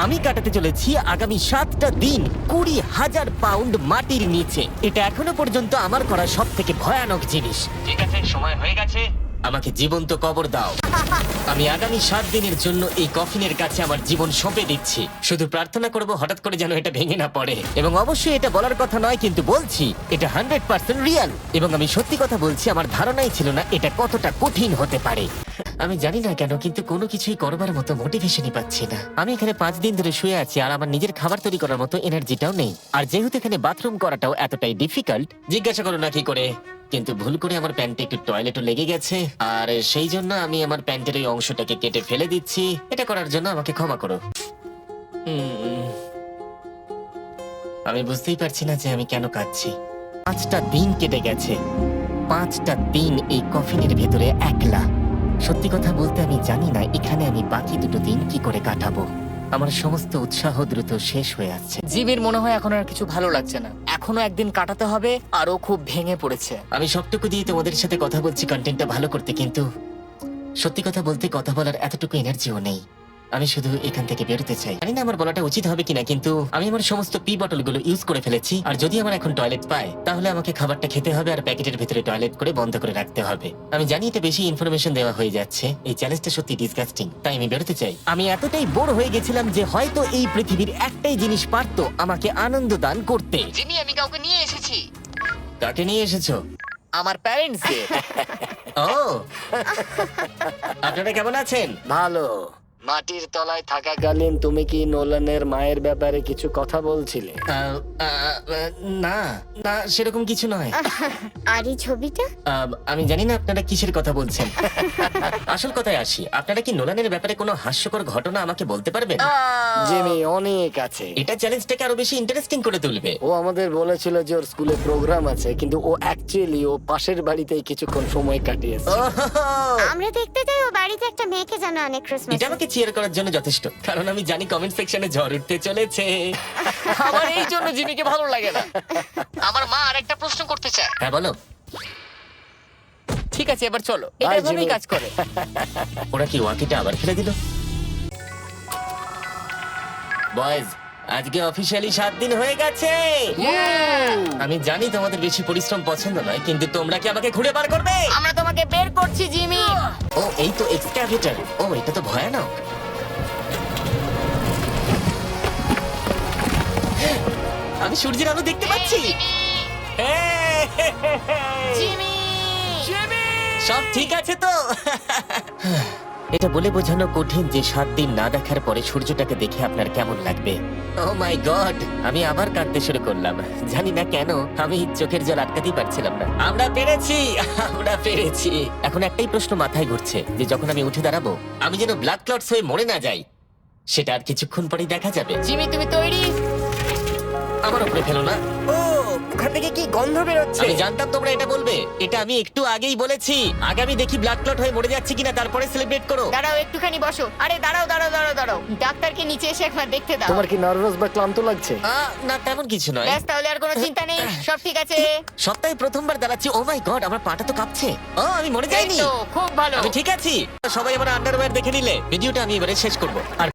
আমি কাটাতে চলেছি আগামী 7টা দিন 20,000 পাউন্ড মাটির নিচে। এটা এখনো পর্যন্ত আমার করা সব থেকে ভয়ানক জিনিস। ঠিক আছে, সময় হয়ে গেছে, আমাকে জীবন্ত কবর দাও। আমি আগামী 7 দিনের জন্য এই কফিনের কাছে আমার জীবন সঁপে দিচ্ছি। শুধু প্রার্থনা করব হঠাৎ করে যেন এটা ভেঙে না পড়ে। এবং অবশ্যই এটা বলার কথা নয়, কিন্তু বলছি এটা 100% রিয়েল। এবং আমি সত্যি কথা বলছি, আমার ধারণাই ছিল না এটা কতটা কঠিন হতে পারে। আমি জানি না কেন, কিন্তু কোনো কিছুই করবার মতো মোটিভেশনই পাচ্ছি না। আমি এখানে 5 দিন ধরে শুয়ে আছি আর আমার নিজের খাবার তৈরি করার মতো এনার্জিটাও নেই। আর যেহেতু এখানে বাথরুম করাটাও এতটাই ডিফিকাল্ট, জিজ্ঞাসা করো না কি করে, কিন্তু ভুল করে আমার প্যান্টে একটু টয়লেটও লেগে গেছে, আর সেই জন্য আমি আমার প্যান্টের ওই অংশটাকে কেটে ফেলে দিচ্ছি। এটা করার জন্য আমাকে ক্ষমা করো। আমি বুঝতেই পারছি না যে আমি কেন কাঁদছি। 5টা দিন কেটে গেছে, 5টা দিন এই কফিনের ভেতরে একলা। সত্যি কথা বলতে আমি জানি না এখানে আমি বাকি 2 দিন কি করে কাটাবো। আমার সমস্ত উৎসাহ দ্রুত শেষ হয়ে আসছে। জিমির মনে হয় এখন আর কিছু ভালো লাগছে না, এখনো একদিন কাটাতে হবে, আর ও খুব ভেঙে পড়েছে। আমি সবটুকু দিয়ে তোমাদের সাথে কথা বলছি কন্টেন্টটা ভালো করতে, কিন্তু সত্যি কথা বলতে কথা বলার এতটুকু এনার্জিও নেই। আমি শুধু এখান থেকে বেরোতে চাই। জানি না আমার বলাটা উচিত হবে কিনা, কিন্তু আমি আমার সমস্ত পি বটলগুলো ইউজ করে ফেলেছি। আর যদি আমার এখন টয়লেট পায়, তাহলে আমাকে খাবারটা খেতে হবে আর প্যাকেটের ভিতরে টয়লেট করে বন্ধ করে রাখতে হবে। আমি জানি এটা বেশি ইনফরমেশন দেওয়া হয়ে যাচ্ছে, এই চ্যালেঞ্জটা সত্যি ডিসগাস্টিং, তাই আমি বেরোতে চাই। আমি এতটাই বোর হয়ে গেছিলাম যে হয়তো এই পৃথিবীর একটাই জিনিস পারতো আমাকে আনন্দ দান করতে। জিমি, আমি কাউকে নিয়ে এসেছি, কাকে নিয়ে এসেছো? আমার প্যারেন্টস কে। ও, আপনারা কেমন আছেন? ভালো। মাটির তলায় থাকাকালীন তুমি কি নোলানের মায়ের ব্যাপারে কিছু কথা বলছিলে? আহ, আহ, না না, সেরকম কিছু নয়। আর এই ছবিটা? আমি জানি না আপনারা কিসের কথা বলছেন। আসল কথায় আসি, আপনারা কি নোলানের ব্যাপারে কোনো হাস্যকর ঘটনা আমাকে বলতে পারবেন? জিমি, অনেক আছে। এটা চ্যালেঞ্জটাকে আরো বেশি ইন্টারেস্টিং করে তুলবে। ও আমাদের বলেছিল যে ওর স্কুলে প্রোগ্রাম আছে, কিন্তু ও অ্যাকচুয়ালি ও পাশের বাড়িতেই কিছুক্ষণ সময় কাটিয়েছে। ওহো, আমরা দেখতে চাই ও বাড়িতে একটা মেয়েকে জানো অনেক ক্রিসমাস। এটা আমাকে চিয়ার করার জন্য যথেষ্ট, কারণ আমি জানি কমেন্ট সেকশনে ঝড় উঠতে চলেছে। আমার এই জন্য জিমিকে ভালো লাগে না। আমার মা আরেকটা প্রশ্ন করতে চায়। হ্যাঁ বলো। ঠিক আছে, এবার চলো, এটা Bye, এভাবেই জিমি। কাজ করে। ওরা কি ওয়াকিটা আবার ফেলে দিল? বয়েজ, আজকে অফিসিয়ালি 7 দিন হয়ে গেছে। আমি জানি তোমাদের বেশি পরিশ্রম পছন্দ নয়, কিন্তু তোমরা কি আমাকে ঘুরে বার করবে? আমরা তোমাকে বের করছি জিমি। ও, এই তো এক্সক্যাভেটর। ও, এটা তো ভয়ানক। আমি সূর্যের আলো দেখতে পাচ্ছি। জিমি, সব ঠিক আছে তো? এটা বলে বোঝানো কঠিন যে 7 দিন না দেখার পরে সূর্যটাকে দেখে আপনার কেমন লাগবে। ও মাই গড, আমি আবার কাঁদতে শুরু করলাম। জানি না কেন, আমি চোখের জল আটকাতেই পারছিলাম না। আমরা পেরেছি, আমরা পেরেছি। এখন একটাই প্রশ্ন মাথায় ঘুরছে, যে যখন আমি উঠে দাঁড়াবো, আমি যেন ব্লাড ক্লটস হয়ে মরে না যাই। সেটা আর কিছুক্ষণ পরেই দেখা যাবে। জিমি, তুমি তৈরি? আমার উপরে ফেলো না। ও, ওখান থেকে কি গন্ধ বেরোচ্ছে? আমি জানতাম তোমরা এটা বলবে। এটা আমি একটু আগেই বলেছি। আগে আমি দেখি ব্লাড ক্লট হয়ে মরে যাচ্ছে কিনা, তারপরে সেলিব্রেট করো। দাঁড়াও, একটুখানি বসো। আরে দাঁড়াও দাঁড়াও দাঁড়াও দাঁড়াও, ডাক্তারকে নিচে এসে একবার দেখতে দাও। তোমার কি নার্ভাস বা ক্লান্ত লাগছে? না, তেমন কিছু নয়। ব্যাস, তাহলে আর কোনো চিন্তা নেই, সব ঠিক আছে। সপ্তাহে প্রথমবার দাঁড়াচ্ছি। ও মাই গড, আমার পাটা তো কাঁপছে। ও, আমি মরে এই যাইনি। তো, খুব ভালো। আমি ঠিক আছি। সবাই আমার আন্ডারওয়্যার দেখে নিলে ভিডিওটা আমি এবারে শেষ করব। আর